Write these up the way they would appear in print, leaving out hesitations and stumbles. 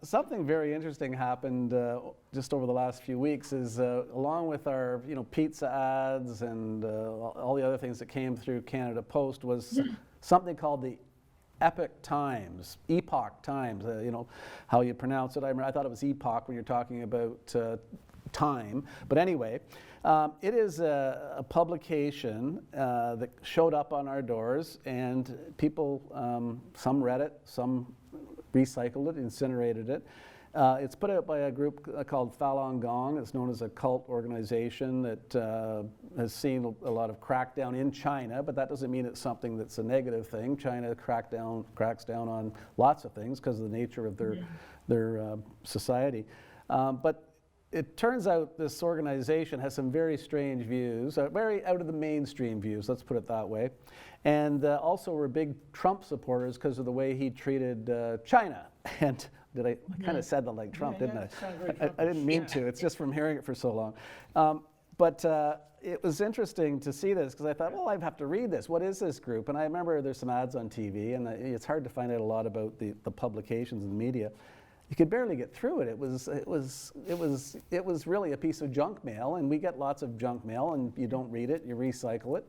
Something very interesting happened just over the last few weeks is along with our pizza ads and all the other things that came through Canada Post was something called the Epoch Times, how you pronounce it. I thought it was epoch when you're talking about time. But anyway, it is a publication that showed up on our doors, and people, some read it, some recycled it, incinerated it. It's put out by a group called Falun Gong. It's known as a cult organization that has seen a lot of crackdown in China, but that doesn't mean it's something that's a negative thing. China cracks down on lots of things because of the nature of their society. But it turns out this organization has some very strange views, very out of the mainstream views, let's put it that way. And also we're big Trump supporters because of the way he treated China. And I kind of said that like Trump, didn't I? I didn't mean to. It's just from hearing it for so long. But it was interesting to see this because I thought, well, I have to read this. What is this group? And I remember there's some ads on TV, and it's hard to find out a lot about the publications and the media. You could barely get through it. It was really a piece of junk mail, and we get lots of junk mail, and you don't read it, you recycle it.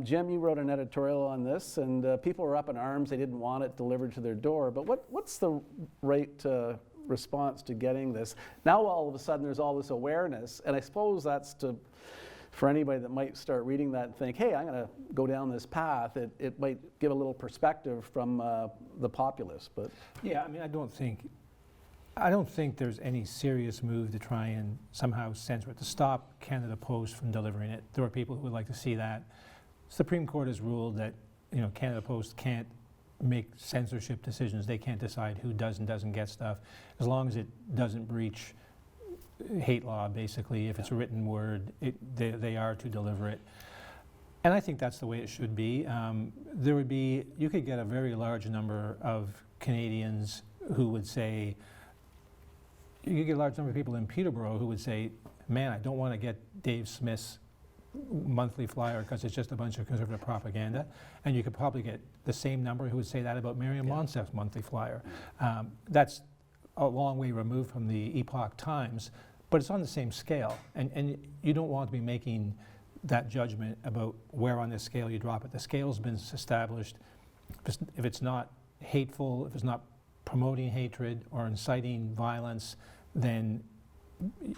Jim, you wrote an editorial on this, and people were up in arms. They didn't want it delivered to their door. But what's the right response to getting this? Now all of a sudden there's all this awareness, and I suppose that's for anybody that might start reading that and think, hey, I'm going to go down this path. It might give a little perspective from the populace. But yeah, I mean, I don't think there's any serious move to try and somehow censor it, to stop Canada Post from delivering it. There are people who would like to see that. Supreme Court has ruled that Canada Post can't make censorship decisions. They can't decide who does and doesn't get stuff, as long as it doesn't breach hate law, basically. If it's a written word, they are to deliver it. And I think that's the way it should be. You could get a very large number of Canadians who would say, you could get a large number of people in Peterborough who would say, man, I don't want to get Dave Smith's monthly flyer because it's just a bunch of conservative propaganda. And you could probably get the same number who would say that about Miriam Monsef's monthly flyer. That's a long way removed from the Epoch Times, but it's on the same scale. And you don't want to be making that judgment about where on this scale you drop it. The scale's been established. If it's not hateful, if it's not promoting hatred or inciting violence, then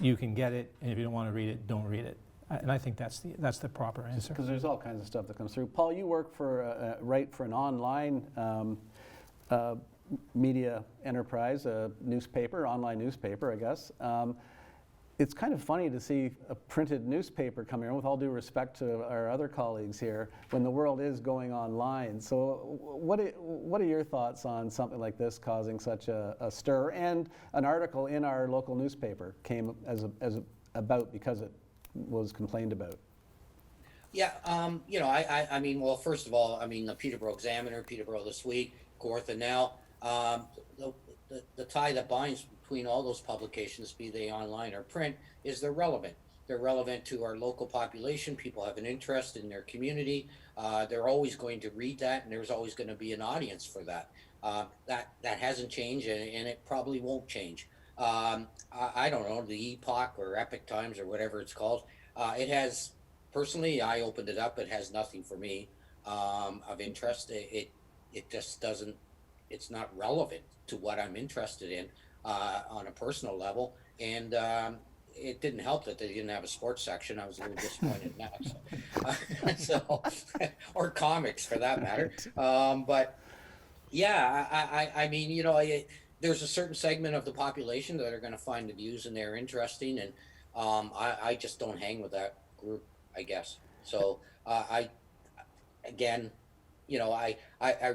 you can get it, and if you don't want to read it, don't read it. And I think that's the proper answer. Because there's all kinds of stuff that comes through. Paul, you work write for an online media enterprise, a newspaper, online newspaper, I guess. It's kind of funny to see a printed newspaper come here, with all due respect to our other colleagues here, when the world is going online. So what are your thoughts on something like this causing such a stir? And an article in our local newspaper came about because it was complained about. Yeah, I mean, well, first of all, I mean, the Peterborough Examiner, Peterborough This Week, Kawartha Now, the tie that binds between all those publications, be they online or print, is they're relevant. They're relevant to our local population. People have an interest in their community. They're always going to read that, and there's always going to be an audience for that. That hasn't changed, and it probably won't change. I don't know, the Epoch or Epoch Times or whatever it's called. It has, personally, I opened it up. It has nothing for me of interest. It just doesn't. It's not relevant to what I'm interested in on a personal level, and it didn't help that they didn't have a sports section. I was a little disappointed in that. So, or comics for that matter. But yeah, I mean, there's a certain segment of the population that are going to find the views and they're interesting, and I just don't hang with that group, I guess. So I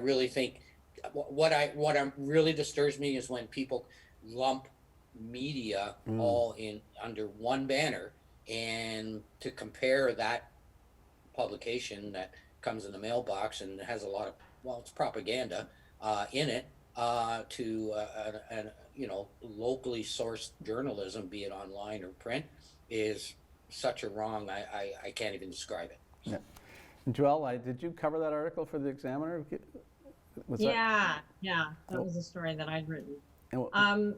really think what really disturbs me is when people lump media all in under one banner, and to compare that publication that comes in the mailbox and has a lot of, well, it's propaganda in it, to locally sourced journalism, be it online or print, is such a wrong. I can't even describe it. Yeah. Joelle, did you cover that article for the Examiner? Yeah, that was a story that I'd written. And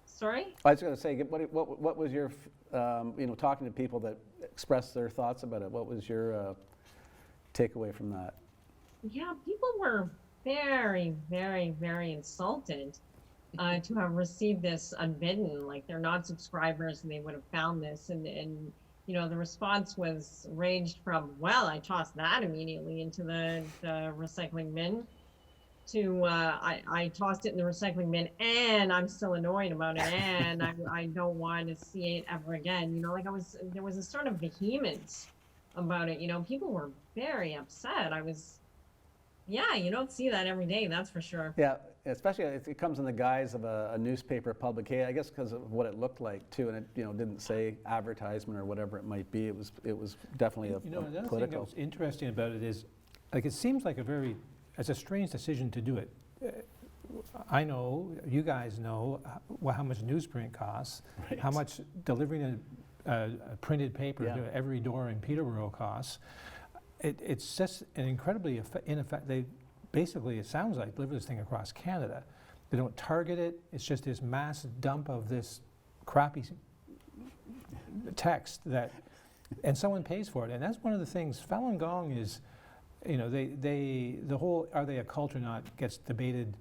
Sorry? I was going to say, what was your, talking to people that expressed their thoughts about it, what was your takeaway from that? Yeah, people were very, very, very insulted to have received this unbidden. Like they're not subscribers and they would have found this. And the response was ranged from, well, I tossed that immediately into the recycling bin to I tossed it in the recycling bin and I'm still annoyed about it and I don't want to see it ever again. There was a sort of vehemence about it. People were very upset. Yeah, you don't see that every day, that's for sure. Yeah, especially if it comes in the guise of a newspaper publication, I guess because of what it looked like too, and it didn't say advertisement or whatever it might be. It was definitely a Another thing that political. was interesting about it is, it seems like it's a strange decision to do it. I know, you guys know how much newsprint costs, Right. how much delivering a printed paper Yeah. to every door in Peterborough costs. It's just an incredibly they basically, it sounds like, deliver this thing across Canada. They don't target it. It's just this mass dump of this crappy text and someone pays for it. And that's one of the things. Falun Gong is, the whole "are they a cult or not" gets debated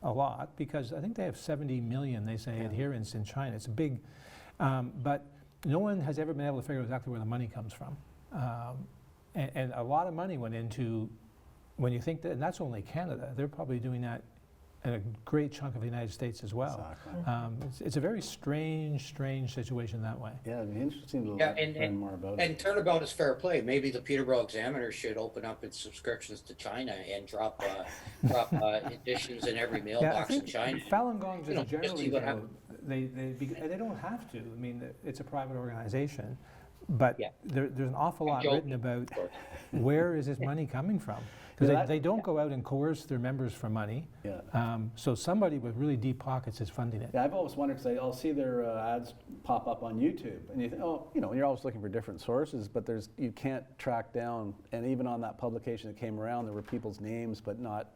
a lot because I think they have 70 million, they say, adherents in China. It's a big, but no one has ever been able to figure out exactly where the money comes from. And a lot of money went into, when you think that, and that's only Canada, they're probably doing that in a great chunk of the United States as well. Exactly. It's a very strange situation that way. Yeah, it'd be interesting to learn more about it. And turnabout is fair play. Maybe the Peterborough Examiner should open up its subscriptions to China and drop editions in every I mailbox in think China. Falun Gong You know, just generally, see what though, happens. they don't have to. I mean, it's a private organization, but Yeah. there's an awful lot Joe- written about where is this money coming from. Because Yeah, they don't go out and coerce their members for money. Yeah. So somebody with really deep pockets is funding it. Yeah, I've always wondered, because I'll see their ads pop up on YouTube, and you think, you're always looking for different sources, but you can't track down, and even on that publication that came around, there were people's names, but not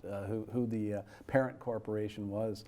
who the parent corporation was.